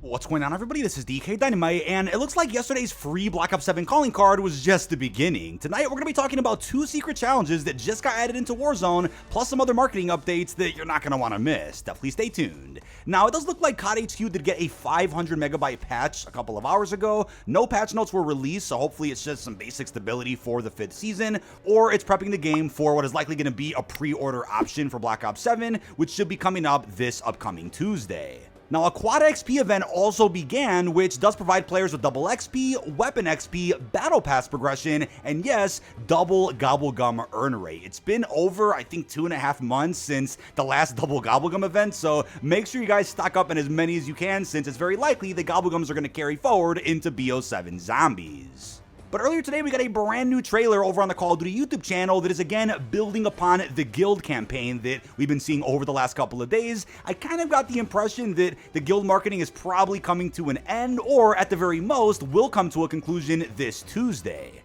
What's going on, everybody? This is dkdynamite, and it looks like yesterday's free Black Ops 7 calling card was just the beginning. Tonight, we're going to be talking about 2 secret challenges that just got added into Warzone, plus some other marketing updates that you're not going to want to miss. Definitely stay tuned. Now, it does look like COD HQ did get a 500 megabyte patch a couple of hours ago. No patch notes were released, so hopefully it's just some basic stability for the 5th season, or it's prepping the game for what is likely going to be a pre-order option for Black Ops 7, which should be coming up this upcoming Tuesday. Now, a Quad XP event also began, which does provide players with double XP, weapon XP, battle pass progression, and yes, double Gobblegum earn rate. It's been over, I think, 2.5 months since the last double Gobblegum event, so make sure you guys stock up on as many as you can, since it's very likely the Gobblegums are going to carry forward into BO7 Zombies. But earlier today, we got a brand new trailer over on the Call of Duty YouTube channel that is again building upon the guild campaign that we've been seeing over the last couple of days. I kind of got the impression that the guild marketing is probably coming to an end, or at the very most, will come to a conclusion this Tuesday.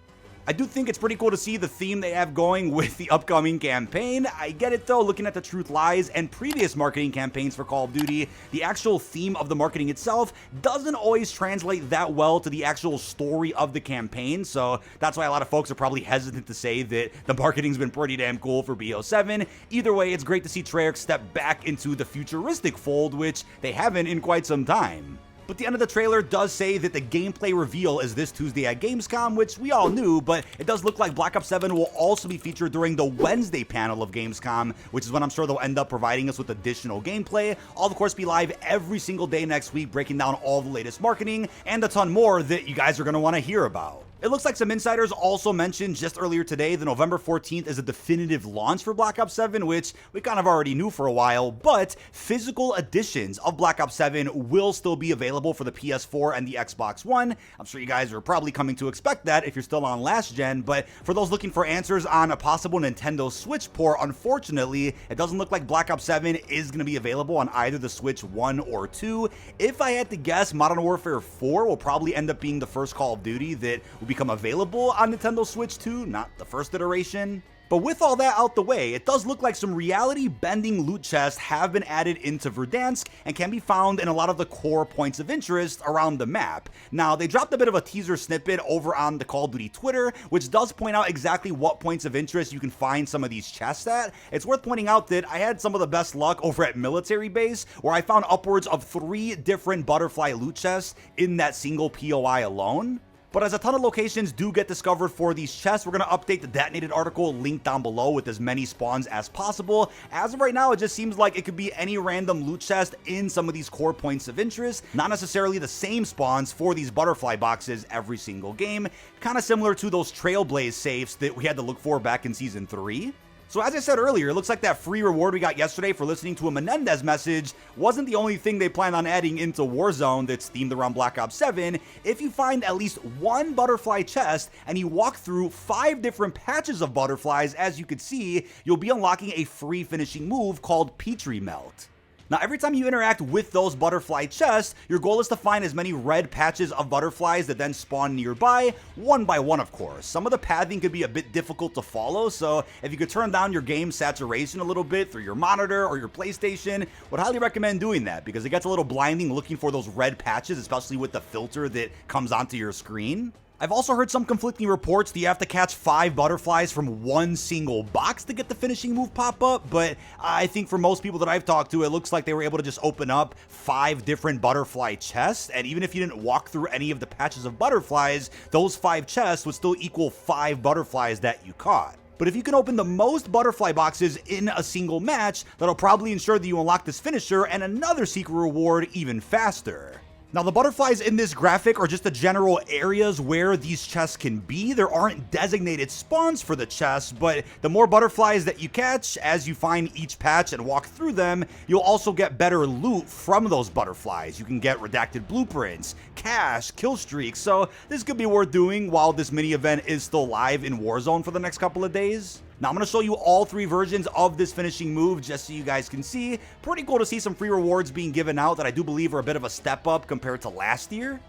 I do think it's pretty cool to see the theme they have going with the upcoming campaign. I get it though, looking at the Truth Lies and previous marketing campaigns for Call of Duty, the actual theme of the marketing itself doesn't always translate that well to the actual story of the campaign, so that's why a lot of folks are probably hesitant to say that the marketing's been pretty damn cool for BO7. Either way, it's great to see Treyarch step back into the futuristic fold, which they haven't in quite some time. But the end of the trailer does say that the gameplay reveal is this Tuesday at Gamescom, which we all knew, but it does look like Black Ops 7 will also be featured during the Wednesday panel of Gamescom, which is when I'm sure they'll end up providing us with additional gameplay. I'll of course be live every single day next week, breaking down all the latest marketing and a ton more that you guys are going to want to hear about. It looks like some insiders also mentioned just earlier today that November 14th is a definitive launch for Black Ops 7, which we kind of already knew for a while, but physical editions of Black Ops 7 will still be available for the PS4 and the Xbox One. I'm sure you guys are probably coming to expect that if you're still on last gen, but for those looking for answers on a possible Nintendo Switch port, unfortunately, it doesn't look like Black Ops 7 is going to be available on either the Switch 1 or 2. If I had to guess, Modern Warfare 4 will probably end up being the first Call of Duty that will become available on Nintendo Switch 2, not the first iteration. But with all that out the way, it does look like some reality-bending loot chests have been added into Verdansk and can be found in a lot of the core points of interest around the map. Now, they dropped a bit of a teaser snippet over on the Call of Duty Twitter, which does point out exactly what points of interest you can find some of these chests at. It's worth pointing out that I had some of the best luck over at Military Base, where I found upwards of 3 different butterfly loot chests in that single POI alone. But as a ton of locations do get discovered for these chests, we're going to update the detonated article linked down below with as many spawns as possible. As of right now, it just seems like it could be any random loot chest in some of these core points of interest, not necessarily the same spawns for these butterfly boxes every single game, kind of similar to those Trailblaze safes that we had to look for back in Season 3. So as I said earlier, it looks like that free reward we got yesterday for listening to a Menendez message wasn't the only thing they plan on adding into Warzone that's themed around Black Ops 7. If you find at least 1 butterfly chest and you walk through 5 different patches of butterflies, as you can see, you'll be unlocking a free finishing move called Petri Melt. Now, every time you interact with those butterfly chests, your goal is to find as many red patches of butterflies that then spawn nearby, one by one, of course. Some of the pathing could be a bit difficult to follow, so if you could turn down your game saturation a little bit through your monitor or your PlayStation, would highly recommend doing that, because it gets a little blinding looking for those red patches, especially with the filter that comes onto your screen. I've also heard some conflicting reports that you have to catch 5 butterflies from one single box to get the finishing move pop up, but I think for most people that I've talked to, it looks like they were able to just open up 5 different butterfly chests, and even if you didn't walk through any of the patches of butterflies, those 5 chests would still equal 5 butterflies that you caught. But if you can open the most butterfly boxes in a single match, that'll probably ensure that you unlock this finisher and another secret reward even faster. Now, the butterflies in this graphic are just the general areas where these chests can be. There aren't designated spawns for the chests, but the more butterflies that you catch as you find each patch and walk through them, you'll also get better loot from those butterflies. You can get redacted blueprints, cash, kill streaks, so this could be worth doing while this mini event is still live in Warzone for the next couple of days. Now, I'm going to show you all 3 versions of this finishing move just so you guys can see. Pretty cool to see some free rewards being given out that I do believe are a bit of a step up compared to last year.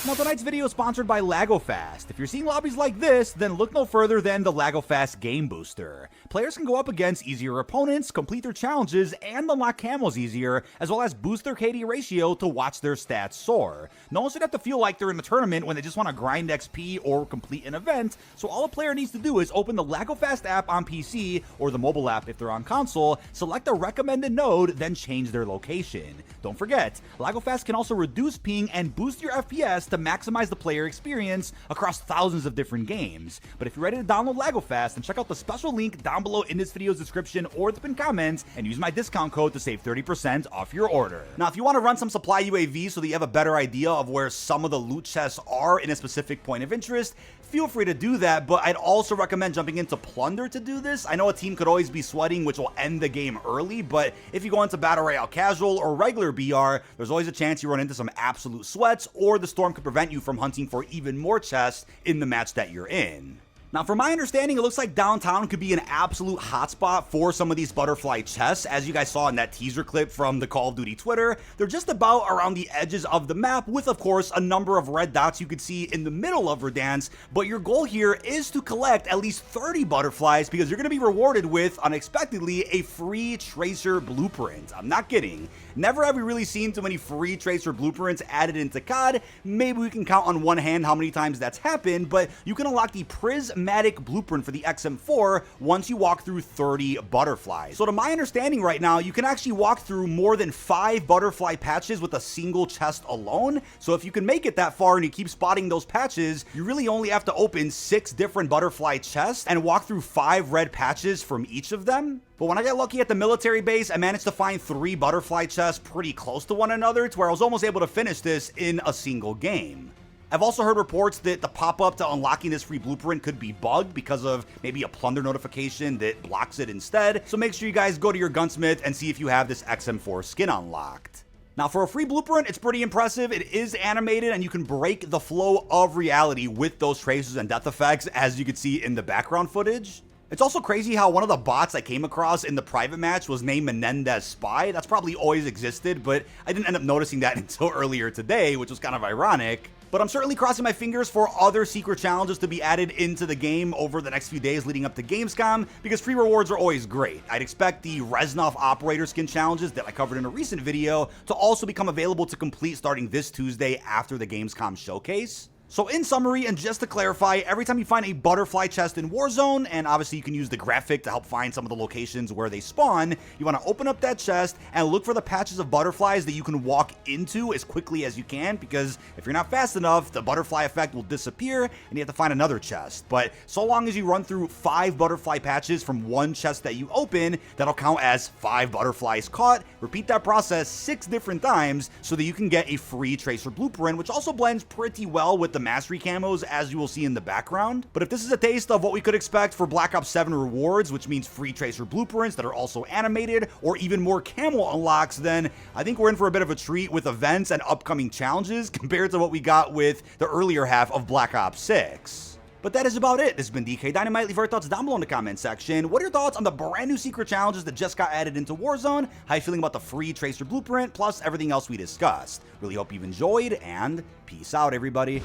Now, tonight's video is sponsored by LagoFast. If you're seeing lobbies like this, then look no further than the LagoFast Game Booster. Players can go up against easier opponents, complete their challenges, and unlock camos easier, as well as boost their KD ratio to watch their stats soar. No one should have to feel like they're in the tournament when they just want to grind XP or complete an event, so all a player needs to do is open the LagoFast app on PC, or the mobile app if they're on console, select a recommended node, then change their location. Don't forget, LagoFast can also reduce ping and boost your FPS to maximize the player experience across thousands of different games. But if you're ready to download LagoFast, then check out the special link down below in this video's description or the pinned comments and use my discount code to save 30% off your order. Now, if you want to run some supply UAVs so that you have a better idea of where some of the loot chests are in a specific point of interest, feel free to do that, but I'd also recommend jumping into Plunder to do this. I know a team could always be sweating, which will end the game early, but if you go into Battle Royale Casual or regular BR, there's always a chance you run into some absolute sweats, or the storm could prevent you from hunting for even more chests in the match that you're in. Now, from my understanding, it looks like downtown could be an absolute hotspot for some of these butterfly chests. As you guys saw in that teaser clip from the Call of Duty Twitter, they're just about around the edges of the map with, of course, a number of red dots you could see in the middle of Verdansk. But your goal here is to collect at least 30 butterflies because you're going to be rewarded with, unexpectedly, a free Tracer blueprint. I'm not kidding. Never have we really seen too many free Tracer blueprints added into COD. Maybe we can count on one hand how many times that's happened, but you can unlock the Prismatic blueprint for the XM4 once you walk through 30 butterflies. So to my understanding right now, you can actually walk through more than 5 butterfly patches with a single chest alone. So if you can make it that far and you keep spotting those patches, you really only have to open 6 different butterfly chests and walk through 5 red patches from each of them. But when I got lucky at the military base, I managed to find 3 butterfly chests pretty close to one another to where I was almost able to finish this in a single game. I've also heard reports that the pop-up to unlocking this free blueprint could be bugged because of maybe a plunder notification that blocks it instead. So make sure you guys go to your gunsmith and see if you have this XM4 skin unlocked. Now, for a free blueprint, it's pretty impressive. It is animated, and you can break the flow of reality with those traces and death effects, as you can see in the background footage. It's also crazy how one of the bots I came across in the private match was named Menendez Spy. That's probably always existed, but I didn't end up noticing that until earlier today, which was kind of ironic. But I'm certainly crossing my fingers for other secret challenges to be added into the game over the next few days leading up to Gamescom, because free rewards are always great. I'd expect the Reznov operator skin challenges that I covered in a recent video to also become available to complete starting this Tuesday after the Gamescom showcase. So in summary, and just to clarify, every time you find a butterfly chest in Warzone, and obviously you can use the graphic to help find some of the locations where they spawn, you want to open up that chest and look for the patches of butterflies that you can walk into as quickly as you can, because if you're not fast enough, the butterfly effect will disappear and you have to find another chest. But so long as you run through 5 butterfly patches from one chest that you open, that'll count as 5 butterflies caught. Repeat that process 6 different times so that you can get a free Tracer blueprint, which also blends pretty well with the mastery camos, as you will see in the background. But if this is a taste of what we could expect for Black Ops 7 rewards, which means free Tracer blueprints that are also animated, or even more camo unlocks, then I think we're in for a bit of a treat with events and upcoming challenges compared to what we got with the earlier half of Black Ops 6. But that is about it. This has been dkdynamite. Leave your thoughts down below in the comment section. What are your thoughts on the brand new secret challenges that just got added into Warzone? How you feeling about the free Tracer blueprint, plus everything else we discussed? Really hope you've enjoyed, and peace out, everybody.